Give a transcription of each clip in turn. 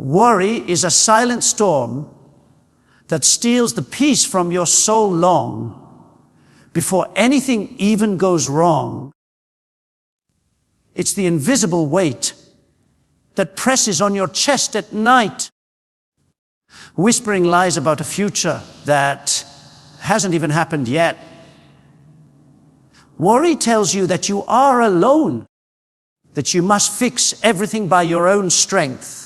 Worry is a silent storm that steals the peace from your soul long before anything even goes wrong. It's the invisible weight that presses on your chest at night, whispering lies about a future that hasn't even happened yet. Worry tells you that you are alone, that you must fix everything by your own strength.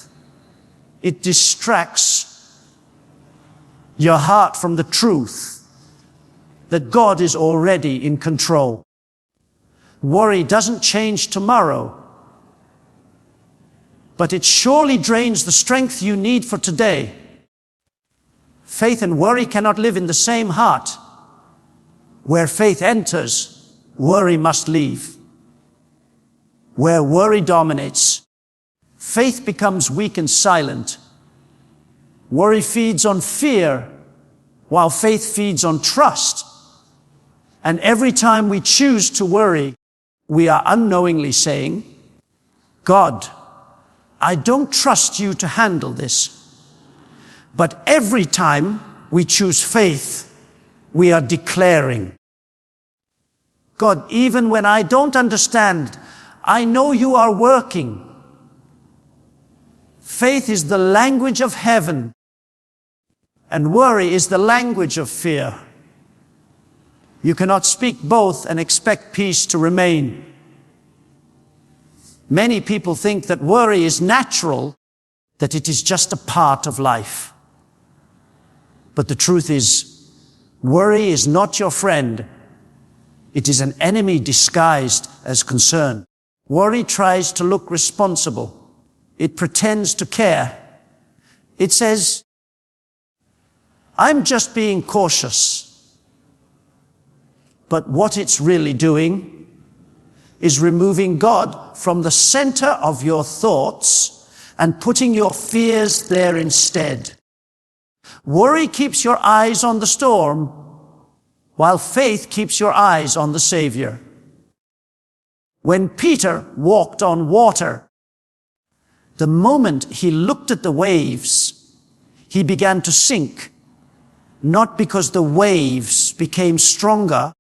It distracts your heart from the truth that God is already in control. Worry doesn't change tomorrow, but it surely drains the strength you need for today. Faith and worry cannot live in the same heart. Where faith enters, worry must leave. Where worry dominates, faith becomes weak and silent. Worry feeds on fear, while faith feeds on trust. And every time we choose to worry, we are unknowingly saying, God, I don't trust you to handle this. But every time we choose faith, we are declaring, God, even when I don't understand, I know you are working. Faith is the language of heaven, and worry is the language of fear. You cannot speak both and expect peace to remain. Many people think that worry is natural, that it is just a part of life. But the truth is, worry is not your friend. It is an enemy disguised as concern. Worry tries to look responsible. It pretends to care. It says, I'm just being cautious. But what it's really doing is removing God from the center of your thoughts and putting your fears there instead. Worry keeps your eyes on the storm, while faith keeps your eyes on the Savior. When Peter walked on water, the moment he looked at the waves, he began to sink, not because the waves became stronger,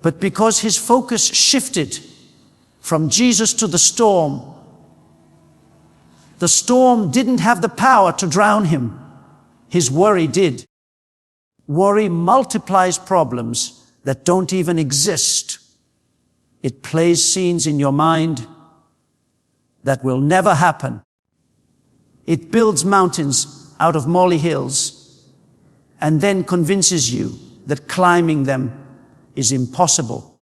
but because his focus shifted from Jesus to the storm. The storm didn't have the power to drown him. His worry did. Worry multiplies problems that don't even exist. It plays scenes in your mind that will never happen. It builds mountains out of molehills and then convinces you that climbing them is impossible.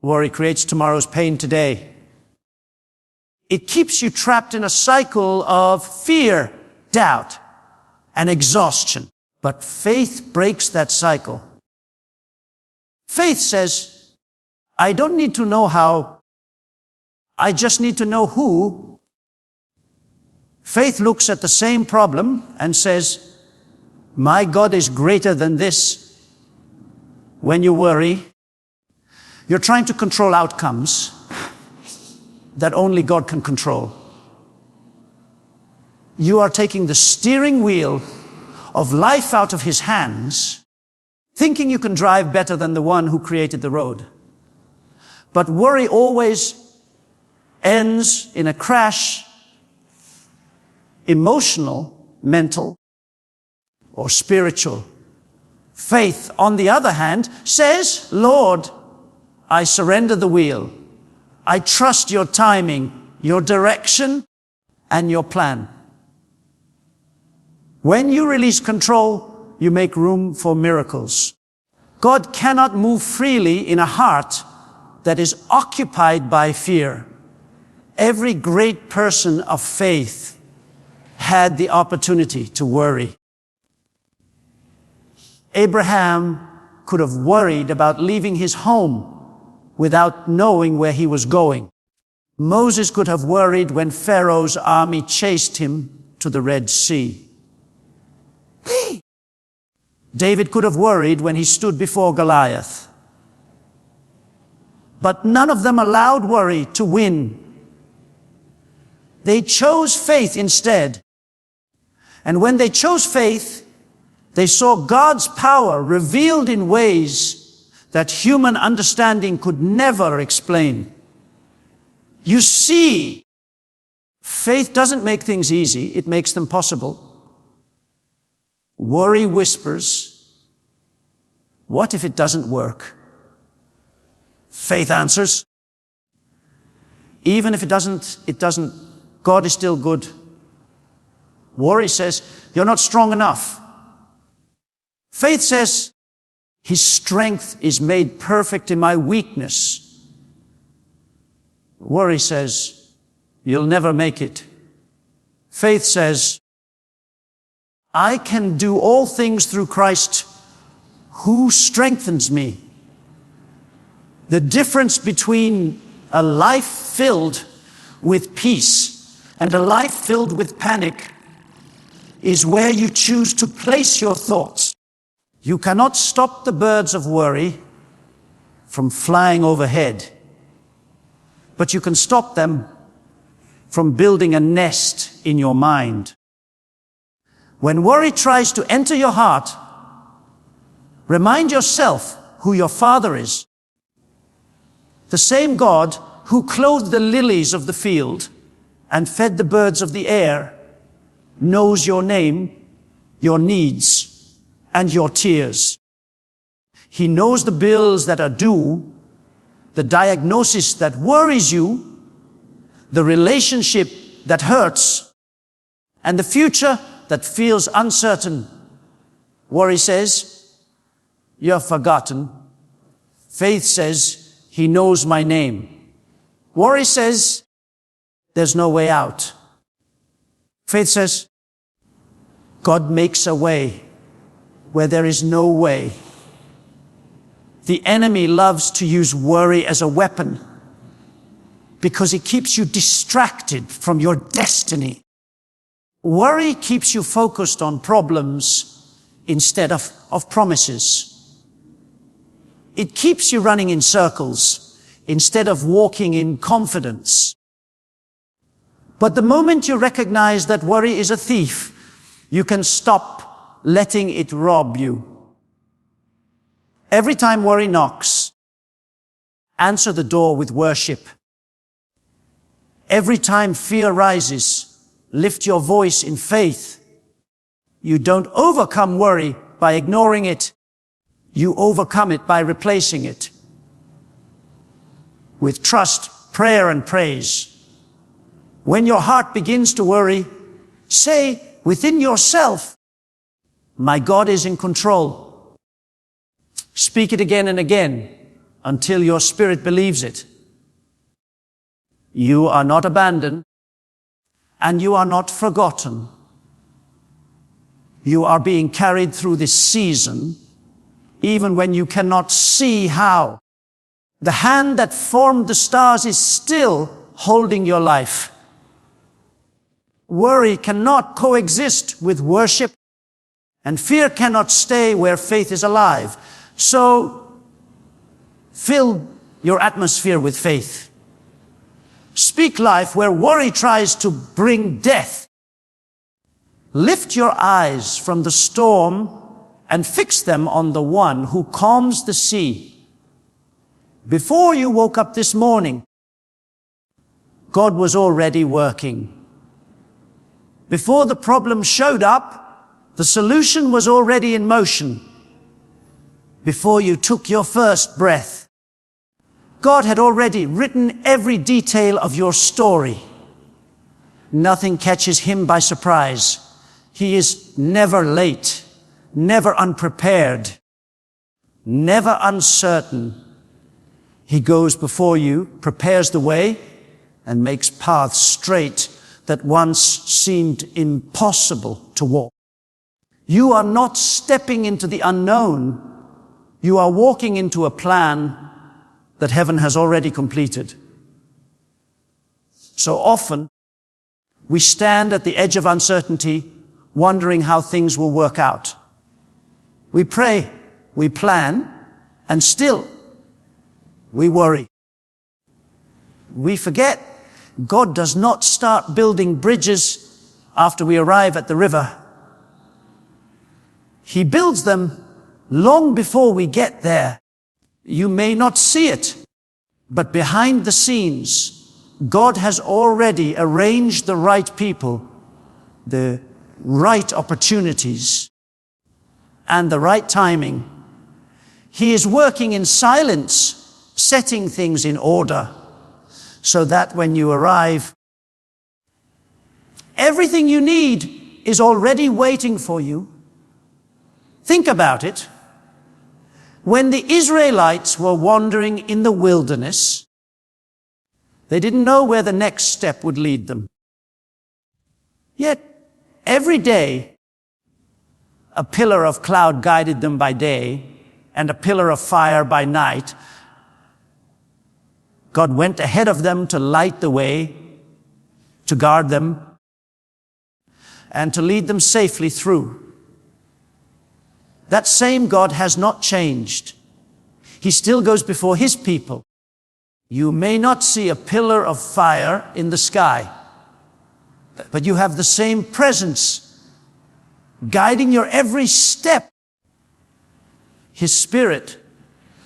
Worry creates tomorrow's pain today. It keeps you trapped in a cycle of fear, doubt, and exhaustion. But faith breaks that cycle. Faith says, I don't need to know how, I just need to know who. Faith looks at the same problem and says, my God is greater than this. When you worry, you're trying to control outcomes that only God can control. You are taking the steering wheel of life out of His hands, thinking you can drive better than the one who created the road. But worry always ends in a crash, emotional, mental, or spiritual. Faith, on the other hand, says, Lord, I surrender the wheel. I trust your timing, your direction, and your plan. When you release control, you make room for miracles. God cannot move freely in a heart that is occupied by fear. Every great person of faith had the opportunity to worry. Abraham could have worried about leaving his home without knowing where he was going. Moses could have worried when Pharaoh's army chased him to the Red Sea. David could have worried when he stood before Goliath. But none of them allowed worry to win. They chose faith instead. And when they chose faith, they saw God's power revealed in ways that human understanding could never explain. You see, faith doesn't make things easy, it makes them possible. Worry whispers, what if it doesn't work? Faith answers, even if it doesn't, God is still good. Worry says, you're not strong enough. Faith says, His strength is made perfect in my weakness. Worry says, you'll never make it. Faith says, I can do all things through Christ who strengthens me. The difference between a life filled with peace and a life filled with panic is where you choose to place your thoughts. You cannot stop the birds of worry from flying overhead, but you can stop them from building a nest in your mind. When worry tries to enter your heart, remind yourself who your Father is. The same God who clothed the lilies of the field and fed the birds of the air knows your name, your needs, and your tears. He knows the bills that are due, the diagnosis that worries you, the relationship that hurts, and the future that feels uncertain. Worry says, you're forgotten. Faith says, He knows my name. Worry says, there's no way out. Faith says, God makes a way where there is no way. The enemy loves to use worry as a weapon because it keeps you distracted from your destiny. Worry keeps you focused on problems instead of promises. It keeps you running in circles instead of walking in confidence. But the moment you recognize that worry is a thief, you can stop letting it rob you. Every time worry knocks, answer the door with worship. Every time fear rises, lift your voice in faith. You don't overcome worry by ignoring it. You overcome it by replacing it with trust, prayer, and praise. When your heart begins to worry, say within yourself, my God is in control. Speak it again and again until your spirit believes it. You are not abandoned and you are not forgotten. You are being carried through this season, even when you cannot see how. The hand that formed the stars is still holding your life. Worry cannot coexist with worship, and fear cannot stay where faith is alive. So, fill your atmosphere with faith. Speak life where worry tries to bring death. Lift your eyes from the storm and fix them on the one who calms the sea. Before you woke up this morning, God was already working. Before the problem showed up, the solution was already in motion. Before you took your first breath, God had already written every detail of your story. Nothing catches Him by surprise. He is never late, never unprepared, never uncertain. He goes before you, prepares the way, and makes paths straight that once seemed impossible to walk. You are not stepping into the unknown. You are walking into a plan that heaven has already completed. So often, we stand at the edge of uncertainty, wondering how things will work out. We pray, we plan, and still, we worry. We forget God does not start building bridges after we arrive at the river. He builds them long before we get there. You may not see it, but behind the scenes, God has already arranged the right people, the right opportunities, and the right timing. He is working in silence, setting things in order, so that when you arrive, everything you need is already waiting for you. Think about it. When the Israelites were wandering in the wilderness, they didn't know where the next step would lead them. Yet, every day, a pillar of cloud guided them by day, and a pillar of fire by night. God went ahead of them to light the way, to guard them, and to lead them safely through. That same God has not changed. He still goes before His people. You may not see a pillar of fire in the sky, but you have the same presence guiding your every step. His Spirit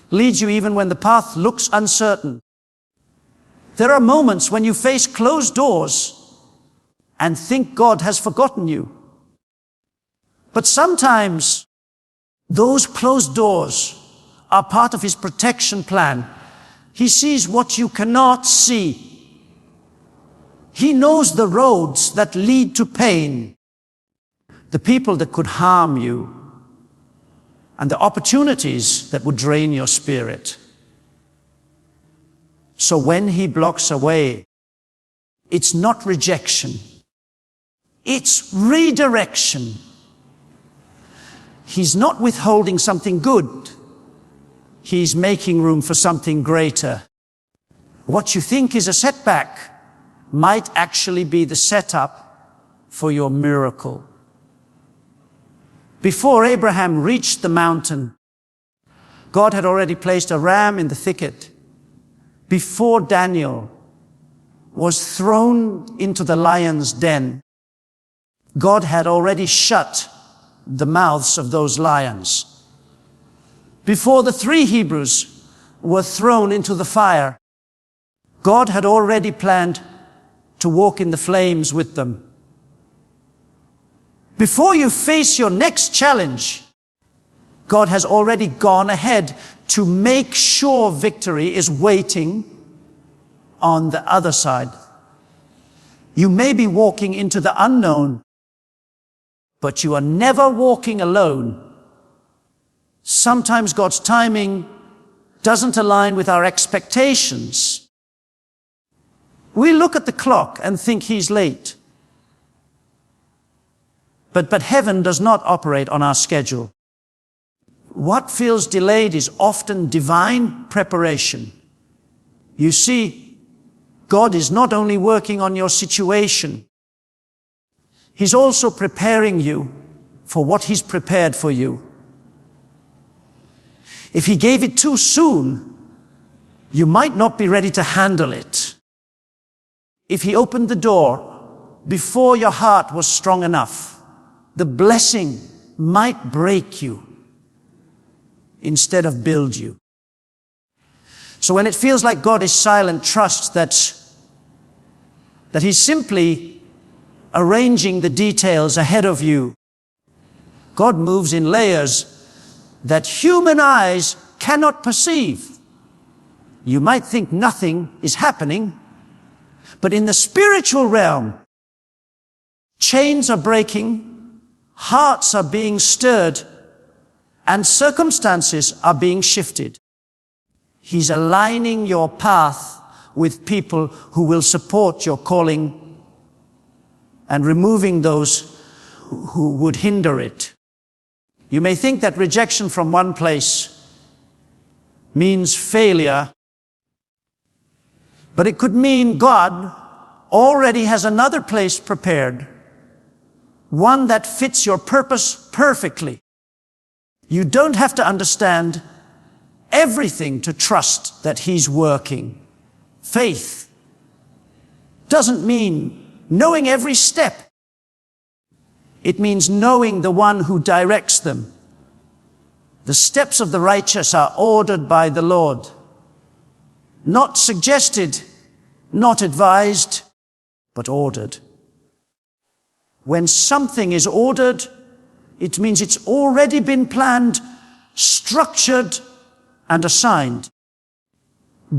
leads you even when the path looks uncertain. There are moments when you face closed doors and think God has forgotten you. But sometimes those closed doors are part of His protection plan. He sees what you cannot see. He knows the roads that lead to pain, the people that could harm you, and the opportunities that would drain your spirit. So when He blocks a way, it's not rejection, it's redirection. He's not withholding something good. He's making room for something greater. What you think is a setback might actually be the setup for your miracle. Before Abraham reached the mountain, God had already placed a ram in the thicket. Before Daniel was thrown into the lion's den, God had already shut the mouths of those lions. Before the 3 Hebrews were thrown into the fire, God had already planned to walk in the flames with them. Before you face your next challenge, God has already gone ahead to make sure victory is waiting on the other side. You may be walking into the unknown, but you are never walking alone. Sometimes God's timing doesn't align with our expectations. We look at the clock and think He's late. But heaven does not operate on our schedule. What feels delayed is often divine preparation. You see, God is not only working on your situation, He's also preparing you for what He's prepared for you. If He gave it too soon, you might not be ready to handle it. If He opened the door before your heart was strong enough, the blessing might break you instead of build you. So when it feels like God is silent, trust that He's simply arranging the details ahead of you. God moves in layers that human eyes cannot perceive. You might think nothing is happening, but in the spiritual realm, chains are breaking, hearts are being stirred, and circumstances are being shifted. He's aligning your path with people who will support your calling and removing those who would hinder it. You may think that rejection from one place means failure, but it could mean God already has another place prepared, one that fits your purpose perfectly. You don't have to understand everything to trust that He's working. Faith doesn't mean knowing every step. It means knowing the one who directs them. The steps of the righteous are ordered by the Lord. Not suggested, not advised, but ordered. When something is ordered, it means it's already been planned, structured, and assigned.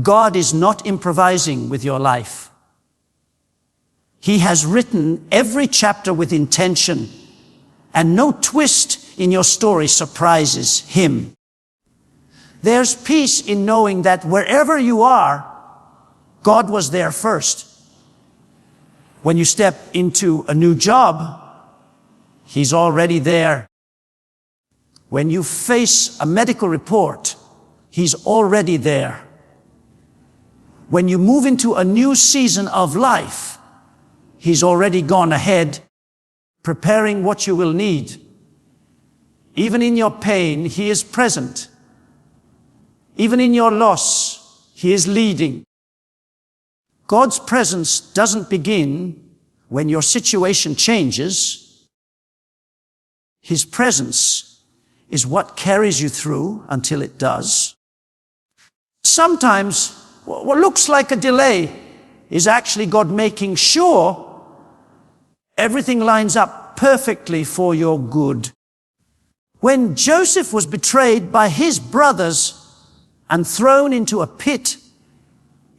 God is not improvising with your life. He has written every chapter with intention, and no twist in your story surprises him. There's peace in knowing that wherever you are, God was there first. When you step into a new job, he's already there. When you face a medical report, he's already there. When you move into a new season of life, he's already gone ahead, preparing what you will need. Even in your pain, he is present. Even in your loss, he is leading. God's presence doesn't begin when your situation changes. His presence is what carries you through until it does. Sometimes what looks like a delay is actually God making sure everything lines up perfectly for your good. When Joseph was betrayed by his brothers and thrown into a pit,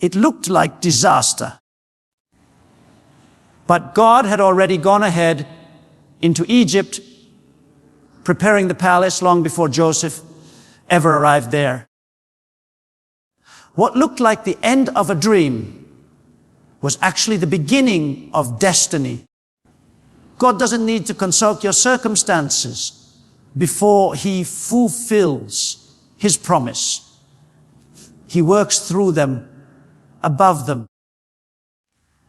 it looked like disaster. But God had already gone ahead into Egypt, preparing the palace long before Joseph ever arrived there. What looked like the end of a dream was actually the beginning of destiny. God doesn't need to consult your circumstances before he fulfills his promise. He works through them, above them.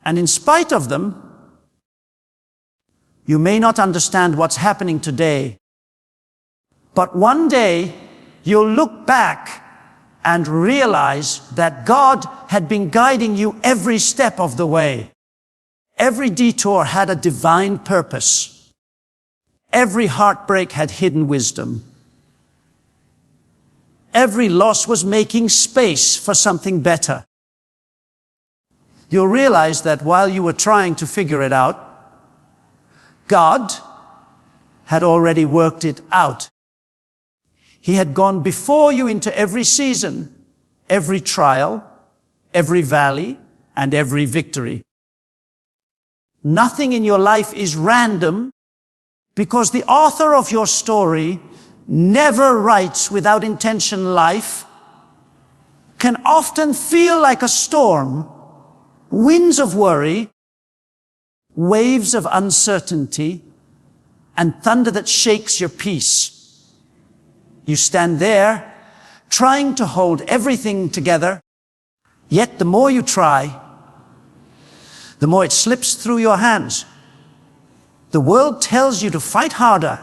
And in spite of them, you may not understand what's happening today, but one day you'll look back and realize that God had been guiding you every step of the way. Every detour had a divine purpose. Every heartbreak had hidden wisdom. Every loss was making space for something better. You'll realize that while you were trying to figure it out, God had already worked it out. He had gone before you into every season, every trial, every valley, and every victory. Nothing in your life is random because the author of your story never writes without intention. Life can often feel like a storm, winds of worry, waves of uncertainty, and thunder that shakes your peace. You stand there, trying to hold everything together, yet the more you try, the more it slips through your hands. The world tells you to fight harder,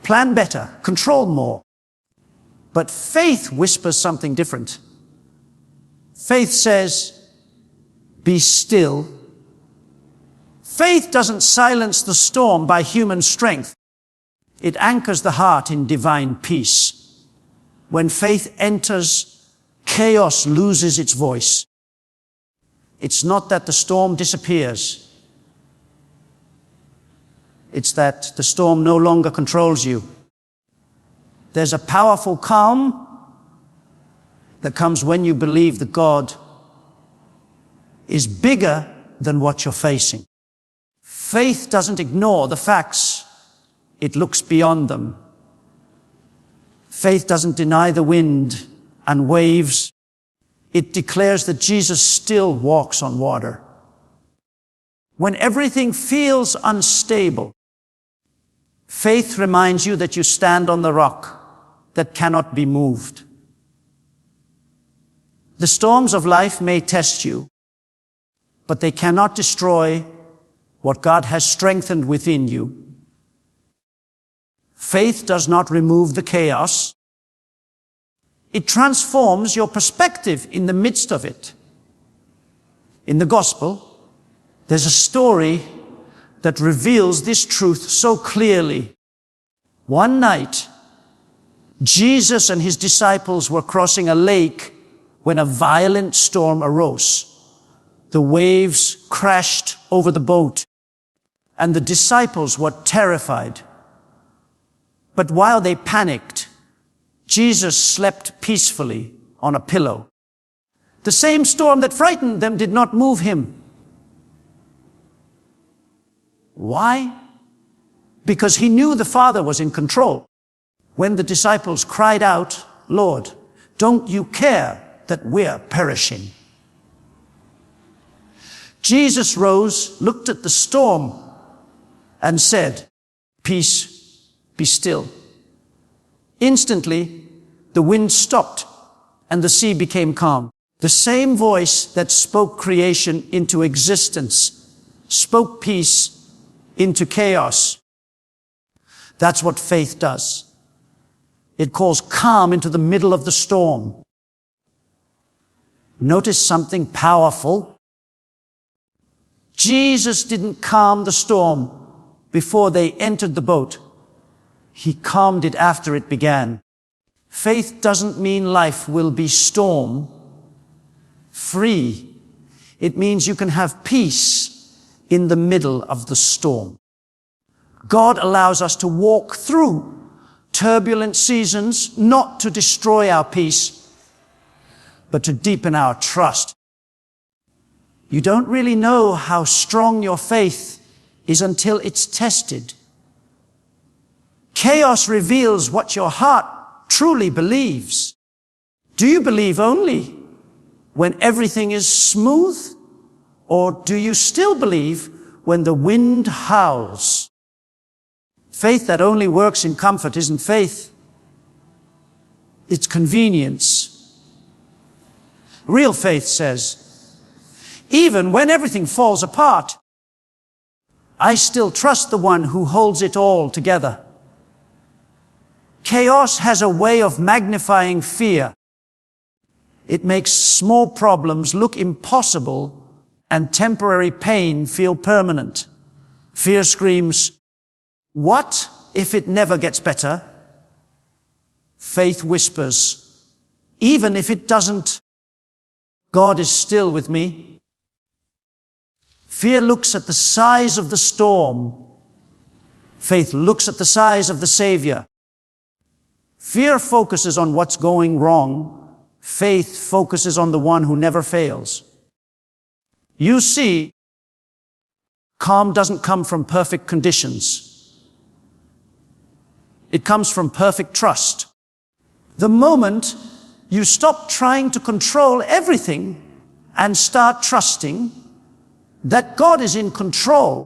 plan better, control more. But faith whispers something different. Faith says, be still. Faith doesn't silence the storm by human strength. It anchors the heart in divine peace. When faith enters, chaos loses its voice. It's not that the storm disappears. It's that the storm no longer controls you. There's a powerful calm that comes when you believe that God is bigger than what you're facing. Faith doesn't ignore the facts. It looks beyond them. Faith doesn't deny the wind and waves. It declares that Jesus still walks on water. When everything feels unstable, faith reminds you that you stand on the rock that cannot be moved. The storms of life may test you, but they cannot destroy what God has strengthened within you. Faith does not remove the chaos. It transforms your perspective in the midst of it. In the gospel, there's a story that reveals this truth so clearly. One night, Jesus and his disciples were crossing a lake when a violent storm arose. The waves crashed over the boat, and the disciples were terrified. But while they panicked, Jesus slept peacefully on a pillow. The same storm that frightened them did not move him. Why? Because he knew the Father was in control. When the disciples cried out, "Lord, don't you care that we're perishing?" Jesus rose, looked at the storm, and said, "Peace, be still." Instantly, the wind stopped and the sea became calm. The same voice that spoke creation into existence spoke peace into chaos. That's what faith does. It calls calm into the middle of the storm. Notice something powerful. Jesus didn't calm the storm before they entered the boat. He calmed it after it began. Faith doesn't mean life will be storm-free. It means you can have peace in the middle of the storm. God allows us to walk through turbulent seasons, not to destroy our peace, but to deepen our trust. You don't really know how strong your faith is until it's tested. Chaos reveals what your heart truly believes. Do you believe only when everything is smooth? Or do you still believe when the wind howls? Faith that only works in comfort isn't faith. It's convenience. Real faith says, even when everything falls apart, I still trust the one who holds it all together. Chaos has a way of magnifying fear. It makes small problems look impossible and temporary pain feel permanent. Fear screams, "What if it never gets better?" Faith whispers, "Even if it doesn't, God is still with me." Fear looks at the size of the storm. Faith looks at the size of the Savior. Fear focuses on what's going wrong. Faith focuses on the one who never fails. You see, calm doesn't come from perfect conditions. It comes from perfect trust. The moment you stop trying to control everything and start trusting that God is in control,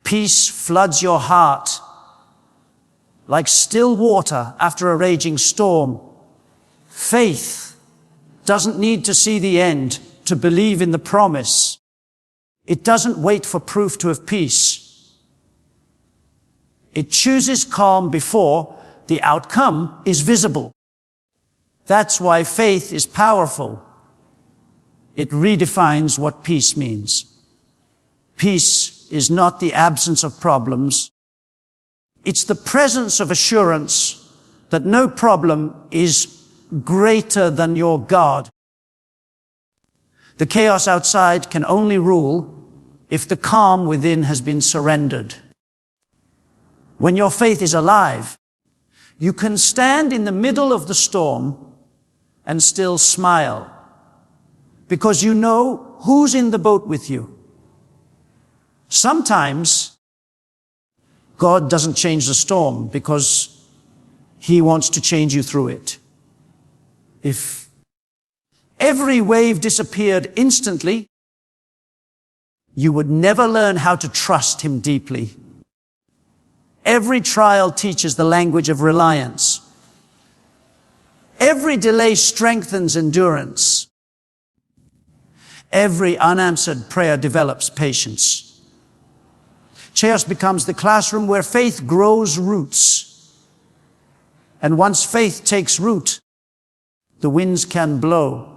peace floods your heart like still water after a raging storm. Faith doesn't need to see the end to believe in the promise. It doesn't wait for proof to have peace. It chooses calm before the outcome is visible. That's why faith is powerful. It redefines what peace means. Peace is not the absence of problems. It's the presence of assurance that no problem is greater than your God. The chaos outside can only rule if the calm within has been surrendered. When your faith is alive, you can stand in the middle of the storm and still smile, because you know who's in the boat with you. Sometimes God doesn't change the storm because He wants to change you through it. If every wave disappeared instantly, you would never learn how to trust Him deeply. Every trial teaches the language of reliance. Every delay strengthens endurance. Every unanswered prayer develops patience. Chaos becomes the classroom where faith grows roots. And once faith takes root, the winds can blow,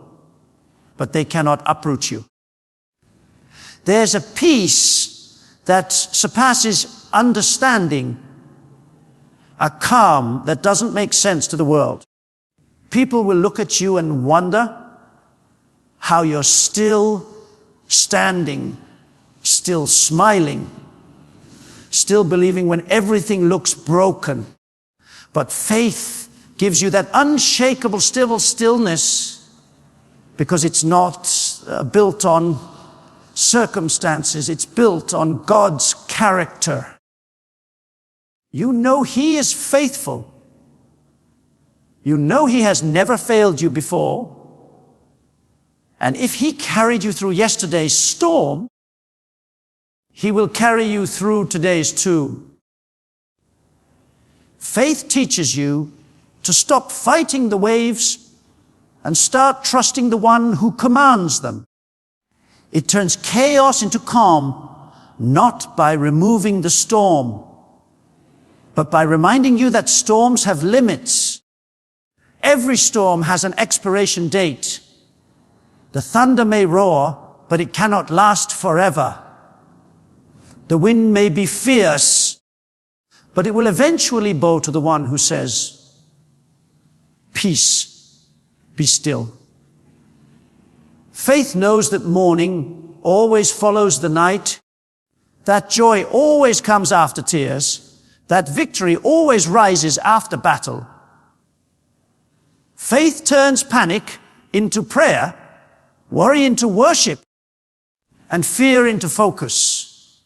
but they cannot uproot you. There's a peace that surpasses understanding, a calm that doesn't make sense to the world. People will look at you and wonder how you're still standing, still smiling, still believing when everything looks broken. But faith gives you that unshakable stillness, because it's not built on circumstances, it's built on God's character. You know He is faithful. You know He has never failed you before. And if He carried you through yesterday's storm, He will carry you through today's too. Faith teaches you to stop fighting the waves and start trusting the one who commands them. It turns chaos into calm, not by removing the storm, but by reminding you that storms have limits. Every storm has an expiration date. The thunder may roar, but it cannot last forever. The wind may be fierce, but it will eventually bow to the one who says, "Peace, be still." Faith knows that morning always follows the night, that joy always comes after tears, that victory always rises after battle. Faith turns panic into prayer, worry into worship, and fear into focus.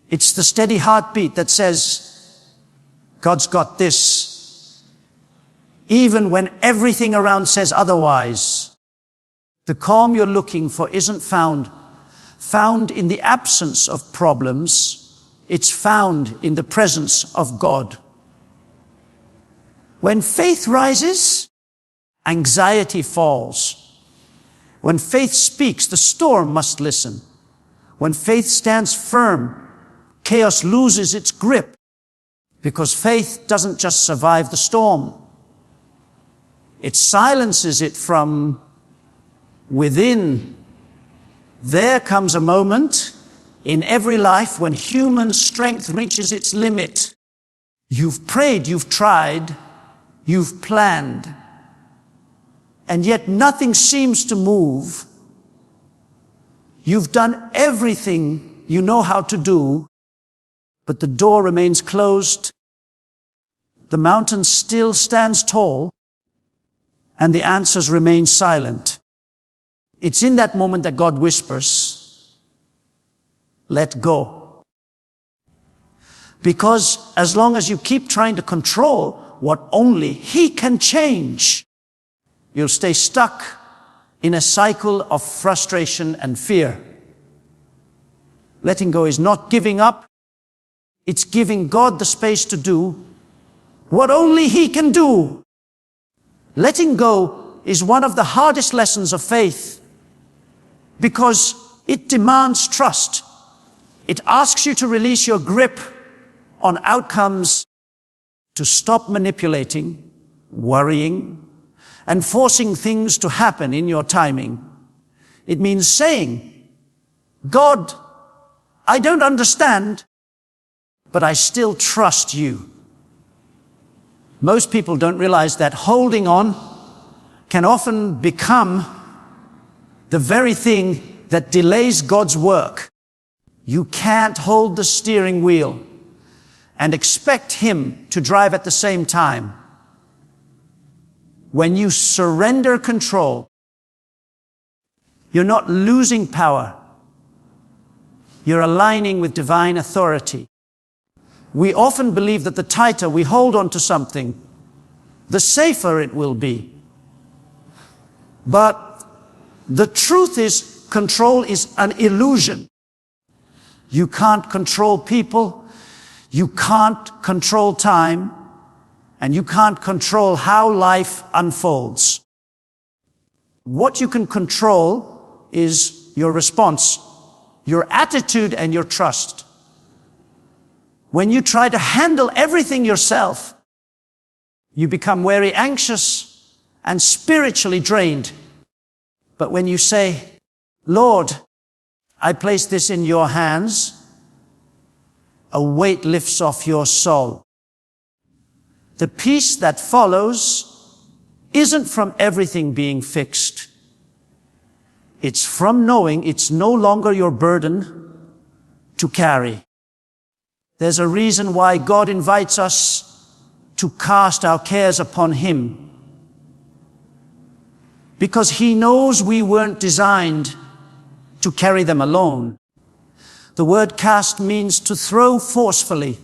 It's the steady heartbeat that says, God's got this, even when everything around says otherwise. The calm you're looking for isn't found in the absence of problems. It's found in the presence of God. When faith rises, anxiety falls. When faith speaks, the storm must listen. When faith stands firm, chaos loses its grip, because faith doesn't just survive the storm. It silences it from within. There comes a moment in every life when human strength reaches its limit. You've prayed, you've tried, you've planned, and yet nothing seems to move. You've done everything you know how to do, but the door remains closed. The mountain still stands tall, and the answers remain silent. It's in that moment that God whispers, "Let go." Because as long as you keep trying to control what only He can change, you'll stay stuck in a cycle of frustration and fear. Letting go is not giving up. It's giving God the space to do what only He can do. Letting go is one of the hardest lessons of faith, because it demands trust. It asks you to release your grip on outcomes, to stop manipulating, worrying, and forcing things to happen in your timing. It means saying, "God, I don't understand, but I still trust you." Most people don't realize that holding on can often become the very thing that delays God's work. You can't hold the steering wheel and expect Him to drive at the same time. When you surrender control, you're not losing power. You're aligning with divine authority. We often believe that the tighter we hold on to something, the safer it will be. But the truth is, control is an illusion. You can't control people, you can't control time, and you can't control how life unfolds. What you can control is your response, your attitude, and your trust. When you try to handle everything yourself, you become very anxious and spiritually drained. But when you say, "Lord, I place this in your hands. A weight lifts off your soul. The peace that follows isn't from everything being fixed. It's from knowing it's no longer your burden to carry. There's a reason why God invites us to cast our cares upon Him. Because He knows we weren't designed to carry them alone. The word cast means to throw forcefully,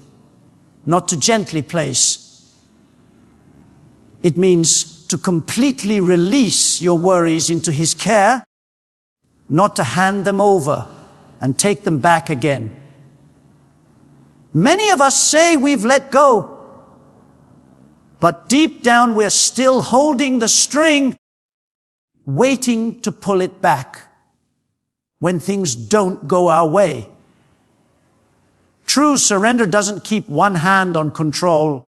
not to gently place. It means to completely release your worries into His care, not to hand them over and take them back again. Many of us say we've let go, but deep down we're still holding the string, waiting to pull it back when things don't go our way. True surrender doesn't keep one hand on control.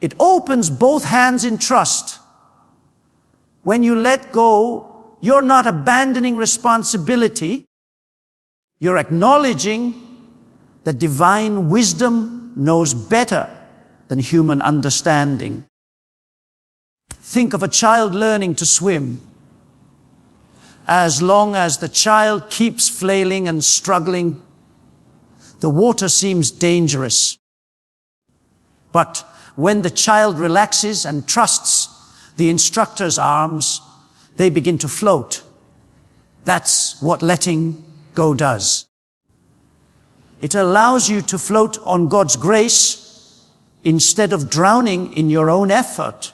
It opens both hands in trust. When you let go, you're not abandoning responsibility. You're acknowledging that divine wisdom knows better than human understanding. Think of a child learning to swim. As long as the child keeps flailing and struggling, the water seems dangerous. But when the child relaxes and trusts the instructor's arms, they begin to float. That's what letting go does. It allows you to float on God's grace instead of drowning in your own effort.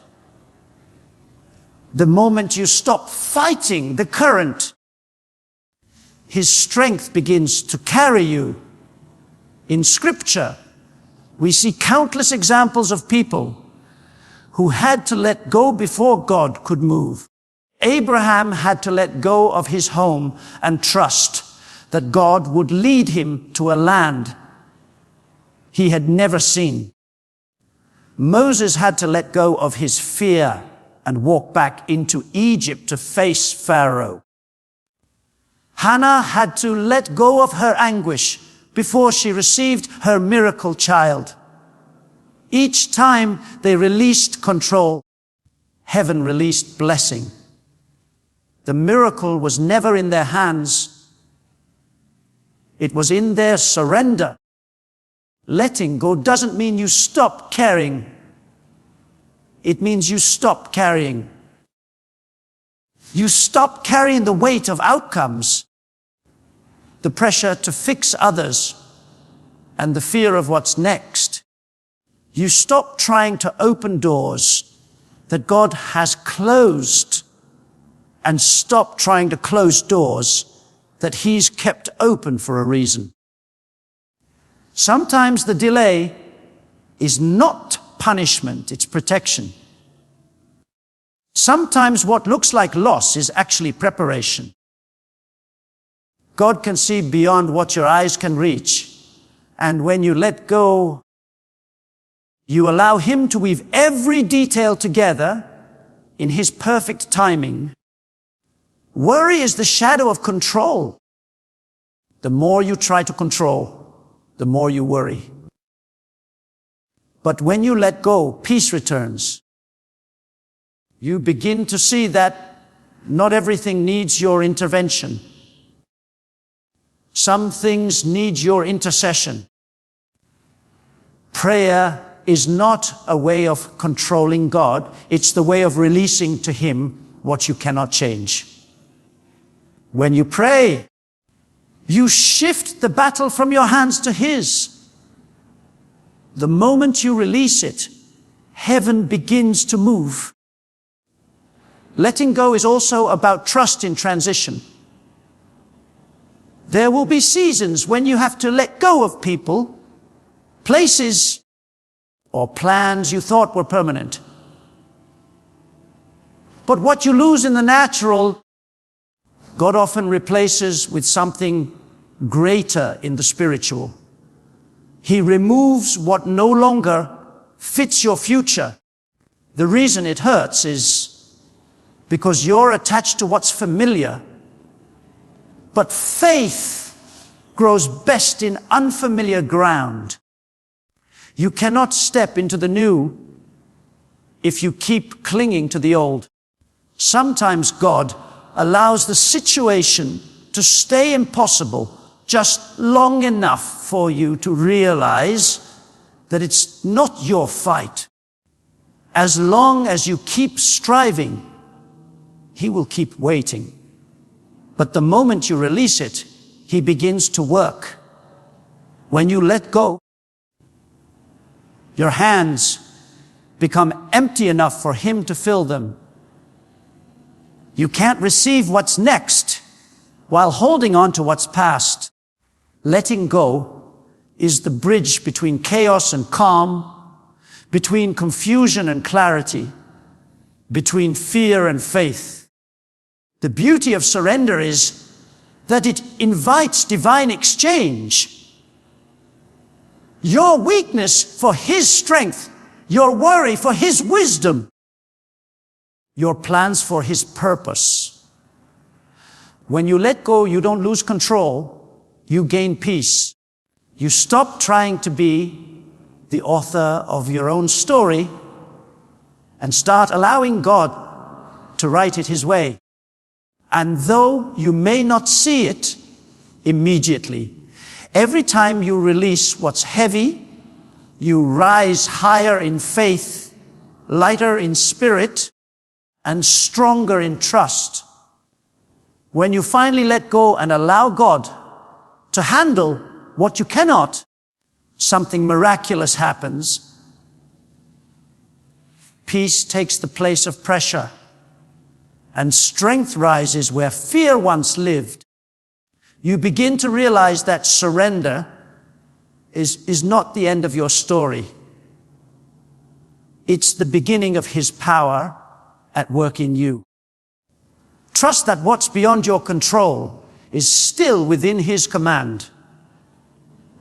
The moment you stop fighting the current, His strength begins to carry you. In Scripture, we see countless examples of people who had to let go before God could move. Abraham had to let go of his home and trust that God would lead him to a land he had never seen. Moses had to let go of his fear and walk back into Egypt to face Pharaoh. Hannah had to let go of her anguish before she received her miracle child. Each time they released control, heaven released blessing. The miracle was never in their hands. It was in their surrender. Letting go doesn't mean you stop caring. It means you stop carrying. You stop carrying the weight of outcomes, the pressure to fix others, and the fear of what's next. You stop trying to open doors that God has closed, and stop trying to close doors that He's kept open for a reason. Sometimes the delay is not punishment, it's protection. Sometimes what looks like loss is actually preparation. God can see beyond what your eyes can reach. And when you let go, you allow Him to weave every detail together in His perfect timing. Worry is the shadow of control. The more you try to control, the more you worry. But when you let go, peace returns. You begin to see that not everything needs your intervention. Some things need your intercession. Prayer is not a way of controlling God. It's the way of releasing to Him what you cannot change. When you pray, you shift the battle from your hands to His. The moment you release it, heaven begins to move. Letting go is also about trust in transition. There will be seasons when you have to let go of people, places, or plans you thought were permanent. But what you lose in the natural, God often replaces with something greater in the spiritual. He removes what no longer fits your future. The reason it hurts is because you're attached to what's familiar But faith grows best in unfamiliar ground. You cannot step into the new if you keep clinging to the old. Sometimes God allows the situation to stay impossible just long enough for you to realize that it's not your fight. As long as you keep striving, He will keep waiting. But the moment you release it, He begins to work. When you let go, your hands become empty enough for Him to fill them. You can't receive what's next while holding on to what's past. Letting go is the bridge between chaos and calm, between confusion and clarity, between fear and faith. The beauty of surrender is that it invites divine exchange. Your weakness for His strength, your worry for His wisdom, your plans for His purpose. When you let go, you don't lose control, you gain peace. You stop trying to be the author of your own story and start allowing God to write it His way. And though you may not see it immediately, every time you release what's heavy, you rise higher in faith, lighter in spirit, and stronger in trust. When you finally let go and allow God to handle what you cannot, something miraculous happens. Peace takes the place of pressure, and strength rises where fear once lived. You begin to realize that surrender is not the end of your story. It's the beginning of His power at work in you. Trust that what's beyond your control is still within His command.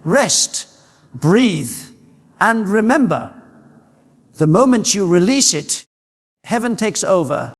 Rest, breathe, and remember, the moment you release it, heaven takes over.